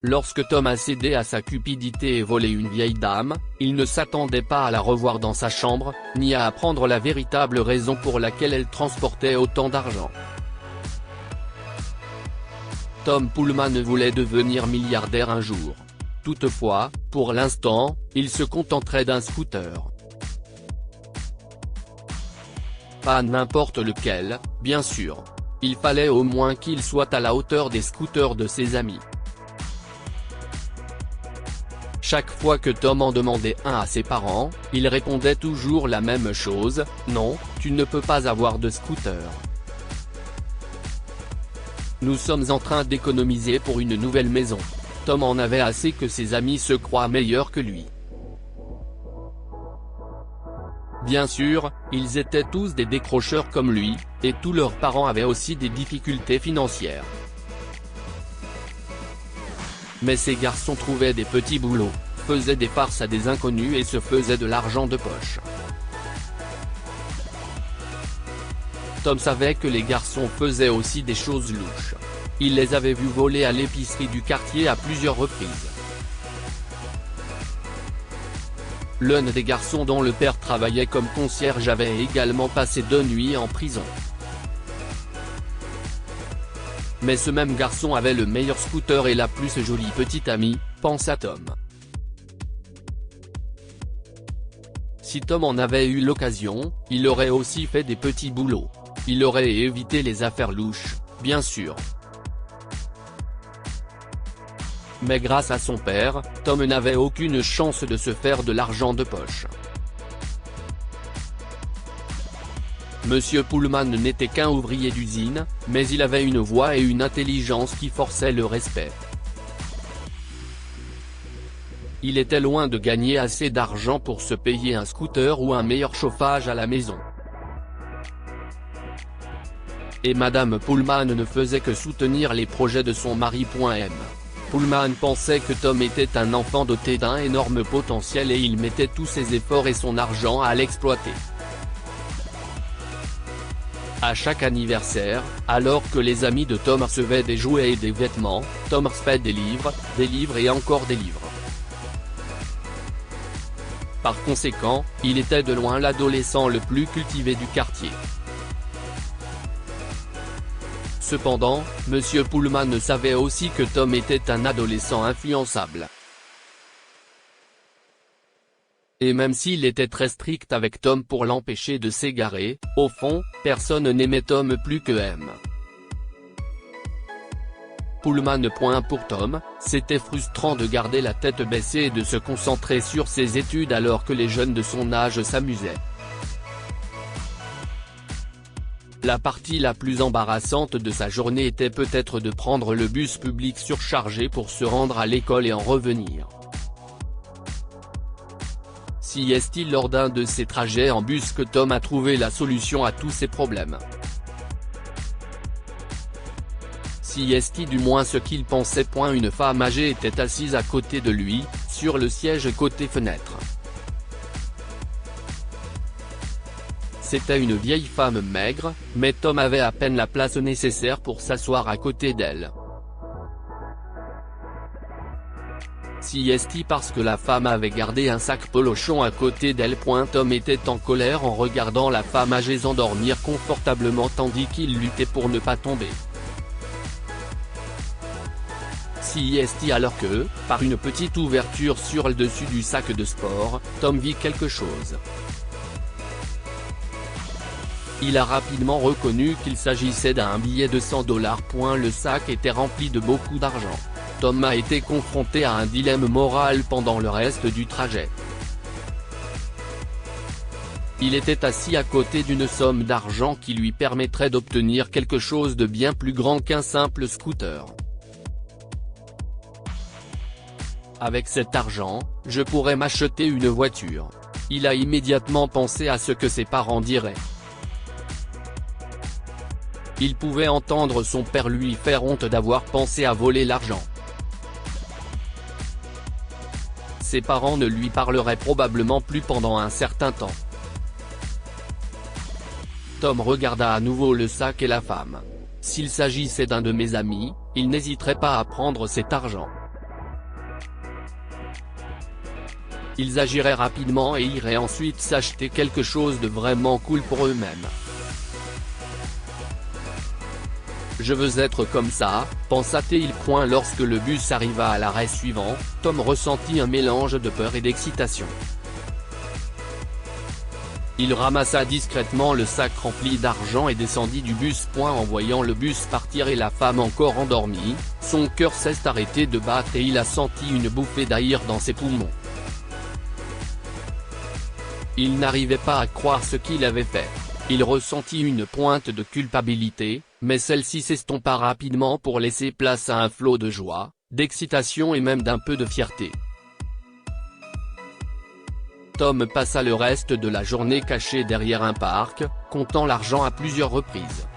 Lorsque Tom a cédé à sa cupidité et volé une vieille dame, il ne s'attendait pas à la revoir dans sa chambre, ni à apprendre la véritable raison pour laquelle elle transportait autant d'argent. Tom Pullman voulait devenir milliardaire un jour. Toutefois, pour l'instant, il se contenterait d'un scooter. Pas n'importe lequel, bien sûr. Il fallait au moins qu'il soit à la hauteur des scooters de ses amis. Chaque fois que Tom en demandait un à ses parents, il répondait toujours la même chose, « Non, tu ne peux pas avoir de scooter. Nous sommes en train d'économiser pour une nouvelle maison. » Tom en avait assez que ses amis se croient meilleurs que lui. Bien sûr, ils étaient tous des décrocheurs comme lui, et tous leurs parents avaient aussi des difficultés financières. Mais ces garçons trouvaient des petits boulots, faisaient des farces à des inconnus et se faisaient de l'argent de poche. Tom savait que les garçons faisaient aussi des choses louches. Il les avait vus voler à l'épicerie du quartier à plusieurs reprises. L'un des garçons dont le père travaillait comme concierge avait également passé 2 nuits en prison. Mais ce même garçon avait le meilleur scooter et la plus jolie petite amie, pensa Tom. Si Tom en avait eu l'occasion, il aurait aussi fait des petits boulots. Il aurait évité les affaires louches, bien sûr. Mais grâce à son père, Tom n'avait aucune chance de se faire de l'argent de poche. Monsieur Pullman n'était qu'un ouvrier d'usine, mais il avait une voix et une intelligence qui forçaient le respect. Il était loin de gagner assez d'argent pour se payer un scooter ou un meilleur chauffage à la maison. Et Madame Pullman ne faisait que soutenir les projets de son mari. Pullman pensait que Tom était un enfant doté d'un énorme potentiel et il mettait tous ses efforts et son argent à l'exploiter. À chaque anniversaire, alors que les amis de Tom recevaient des jouets et des vêtements, Tom recevait des livres et encore des livres. Par conséquent, il était de loin l'adolescent le plus cultivé du quartier. Cependant, Monsieur Pullman savait aussi que Tom était un adolescent influençable. Et même s'il était très strict avec Tom pour l'empêcher de s'égarer, au fond, personne n'aimait Tom plus que M. Pullman. Pour Tom, c'était frustrant de garder la tête baissée et de se concentrer sur ses études alors que les jeunes de son âge s'amusaient. La partie la plus embarrassante de sa journée était peut-être de prendre le bus public surchargé pour se rendre à l'école et en revenir. Si est-il lors d'un de ces trajets en bus que Tom a trouvé la solution à tous ses problèmes. Si est-il du moins ce qu'il pensait. Une femme âgée était assise à côté de lui, sur le siège côté fenêtre. C'était une vieille femme maigre, mais Tom avait à peine la place nécessaire pour s'asseoir à côté d'elle. Si est-il parce que la femme avait gardé un sac polochon à côté d'elle. Tom était en colère en regardant la femme âgée s'endormir confortablement tandis qu'il luttait pour ne pas tomber. Si est-il alors que, par une petite ouverture sur le dessus du sac de sport, Tom vit quelque chose. Il a rapidement reconnu qu'il s'agissait d'un billet de $100. Le sac était rempli de beaucoup d'argent. Tom a été confronté à un dilemme moral pendant le reste du trajet. Il était assis à côté d'une somme d'argent qui lui permettrait d'obtenir quelque chose de bien plus grand qu'un simple scooter. Avec cet argent, je pourrais m'acheter une voiture. Il a immédiatement pensé à ce que ses parents diraient. Il pouvait entendre son père lui faire honte d'avoir pensé à voler l'argent. Ses parents ne lui parleraient probablement plus pendant un certain temps. Tom regarda à nouveau le sac et la femme. S'il s'agissait d'un de mes amis, il n'hésiterait pas à prendre cet argent. Ils agiraient rapidement et iraient ensuite s'acheter quelque chose de vraiment cool pour eux-mêmes. Je veux être comme ça, pensa-t-il. Lorsque le bus arriva à l'arrêt suivant, Tom ressentit un mélange de peur et d'excitation. Il ramassa discrètement le sac rempli d'argent et descendit du bus. En voyant le bus partir et la femme encore endormie, son cœur s'est arrêté de battre et il a senti une bouffée d'air dans ses poumons. Il n'arrivait pas à croire ce qu'il avait fait. Il ressentit une pointe de culpabilité, mais celle-ci s'estompa rapidement pour laisser place à un flot de joie, d'excitation et même d'un peu de fierté. Tom passa le reste de la journée caché derrière un parc, comptant l'argent à plusieurs reprises.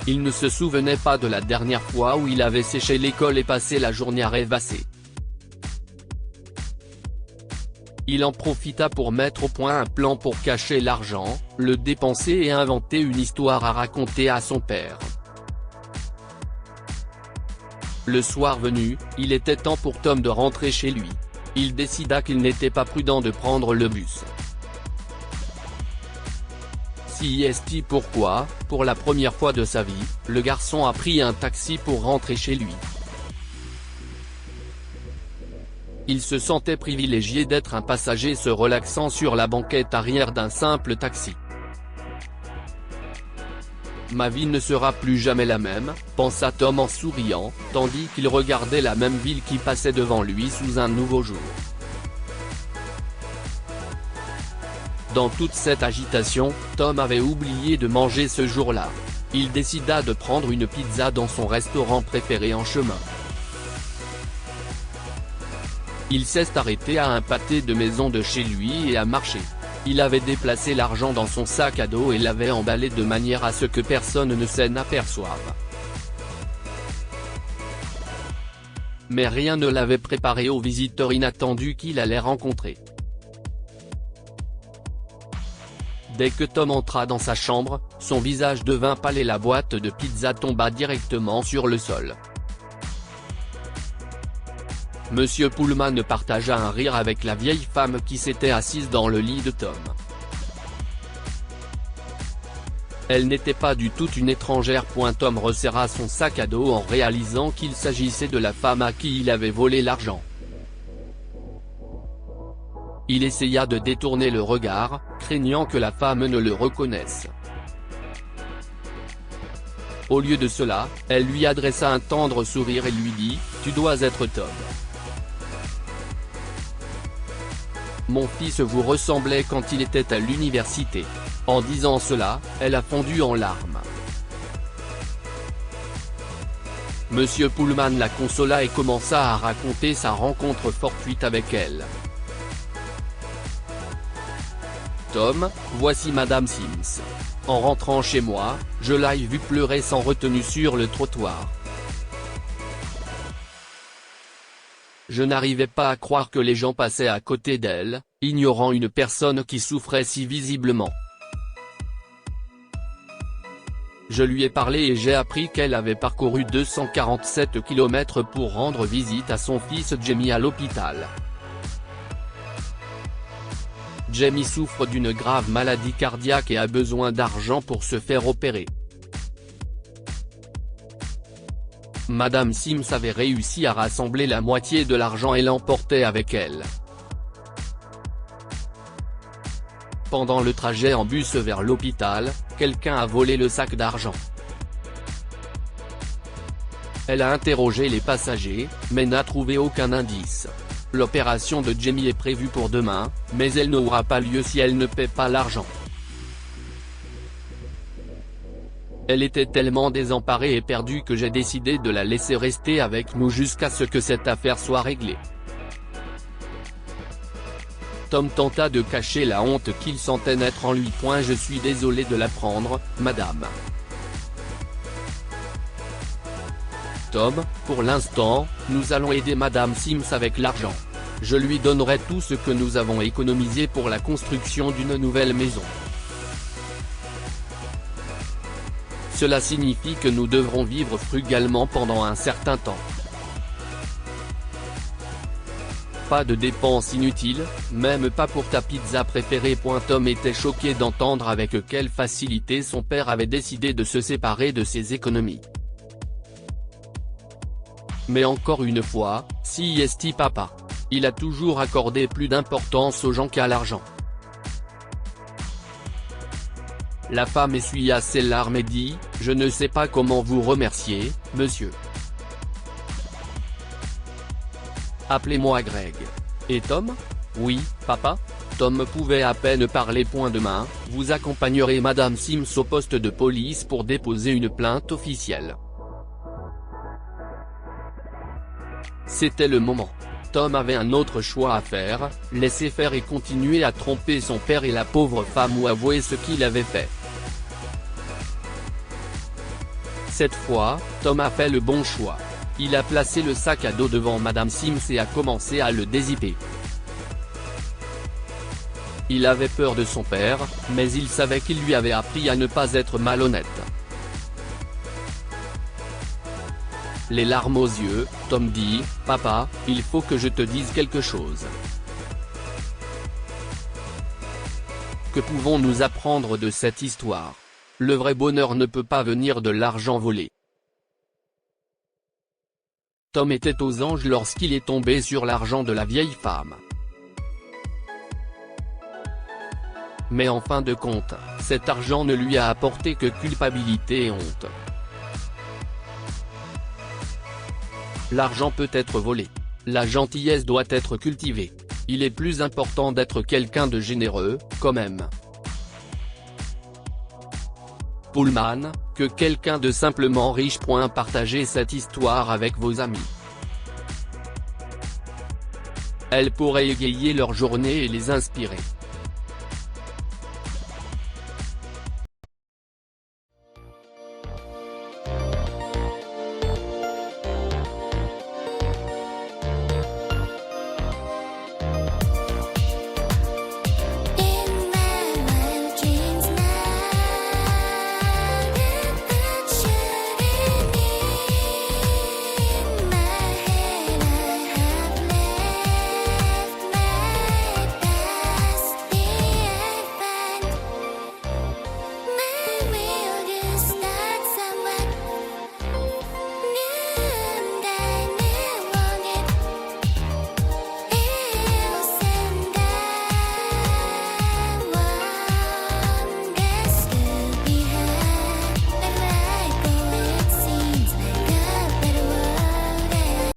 Il ne se souvenait pas de la dernière fois où il avait séché l'école et passé la journée à rêvasser. Il en profita pour mettre au point un plan pour cacher l'argent, le dépenser et inventer une histoire à raconter à son père. Le soir venu, il était temps pour Tom de rentrer chez lui. Il décida qu'il n'était pas prudent de prendre le bus. Pourquoi, pour la première fois de sa vie, le garçon a pris un taxi pour rentrer chez lui. Il se sentait privilégié d'être un passager se relaxant sur la banquette arrière d'un simple taxi. Ma vie ne sera plus jamais la même, pensa Tom en souriant, tandis qu'il regardait la même ville qui passait devant lui sous un nouveau jour. Dans toute cette agitation, Tom avait oublié de manger ce jour-là. Il décida de prendre une pizza dans son restaurant préféré en chemin. Il s'est arrêté à un pâté de maison de chez lui et a marché. Il avait déplacé l'argent dans son sac à dos et l'avait emballé de manière à ce que personne ne s'en aperçoive. Mais rien ne l'avait préparé aux visiteurs inattendus qu'il allait rencontrer. Dès que Tom entra dans sa chambre, son visage devint pâle et la boîte de pizza tomba directement sur le sol. Monsieur Pullman partagea un rire avec la vieille femme qui s'était assise dans le lit de Tom. Elle n'était pas du tout une étrangère. Tom resserra son sac à dos en réalisant qu'il s'agissait de la femme à qui il avait volé l'argent. Il essaya de détourner le regard, craignant que la femme ne le reconnaisse. Au lieu de cela, elle lui adressa un tendre sourire et lui dit « Tu dois être Tom. Mon fils vous ressemblait quand il était à l'université. » En disant cela, elle a fondu en larmes. Monsieur Pullman la consola et commença à raconter sa rencontre fortuite avec elle. Tom, voici Madame Sims. En rentrant chez moi, je l'ai vue pleurer sans retenue sur le trottoir. Je n'arrivais pas à croire que les gens passaient à côté d'elle, ignorant une personne qui souffrait si visiblement. Je lui ai parlé et j'ai appris qu'elle avait parcouru 247 km pour rendre visite à son fils Jamie à l'hôpital. Jamie souffre d'une grave maladie cardiaque et a besoin d'argent pour se faire opérer. Madame Sims avait réussi à rassembler la moitié de l'argent et l'emportait avec elle. Pendant le trajet en bus vers l'hôpital, quelqu'un a volé le sac d'argent. Elle a interrogé les passagers, mais n'a trouvé aucun indice. L'opération de Jamie est prévue pour demain, mais elle n'aura pas lieu si elle ne paie pas l'argent. Elle était tellement désemparée et perdue que j'ai décidé de la laisser rester avec nous jusqu'à ce que cette affaire soit réglée. Tom tenta de cacher la honte qu'il sentait naître en lui. Je suis désolé de l'apprendre, madame. Tom, pour l'instant, nous allons aider Madame Sims avec l'argent. Je lui donnerai tout ce que nous avons économisé pour la construction d'une nouvelle maison. Cela signifie que nous devrons vivre frugalement pendant un certain temps. pas de dépenses inutiles, même pas pour ta pizza préférée. Tom était choqué d'entendre avec quelle facilité son père avait décidé de se séparer de ses économies. Mais encore une fois, si est papa. Il a toujours accordé plus d'importance aux gens qu'à l'argent. La femme essuya ses larmes et dit « Je ne sais pas comment vous remercier, monsieur. Appelez-moi Greg. » Et Tom ? Oui, papa ? Tom pouvait à peine parler. Demain, vous accompagnerez Madame Sims au poste de police pour déposer une plainte officielle. C'était le moment. Tom avait un autre choix à faire, laisser faire et continuer à tromper son père et la pauvre femme ou avouer ce qu'il avait fait. Cette fois, Tom a fait le bon choix. Il a placé le sac à dos devant Madame Sims et a commencé à le dézipper. Il avait peur de son père, mais il savait qu'il lui avait appris à ne pas être malhonnête. Les larmes aux yeux, Tom dit « Papa, il faut que je te dise quelque chose. Que pouvons-nous apprendre de cette histoire? Le vrai bonheur ne peut pas venir de l'argent volé. » Tom était aux anges lorsqu'il est tombé sur l'argent de la vieille femme. Mais en fin de compte, cet argent ne lui a apporté que culpabilité et honte. L'argent peut être volé. La gentillesse doit être cultivée. Il est plus important d'être quelqu'un de généreux, quand même. Pullman, que quelqu'un de simplement riche. Partagez cette histoire avec vos amis. Elle pourrait égayer leur journée et les inspirer.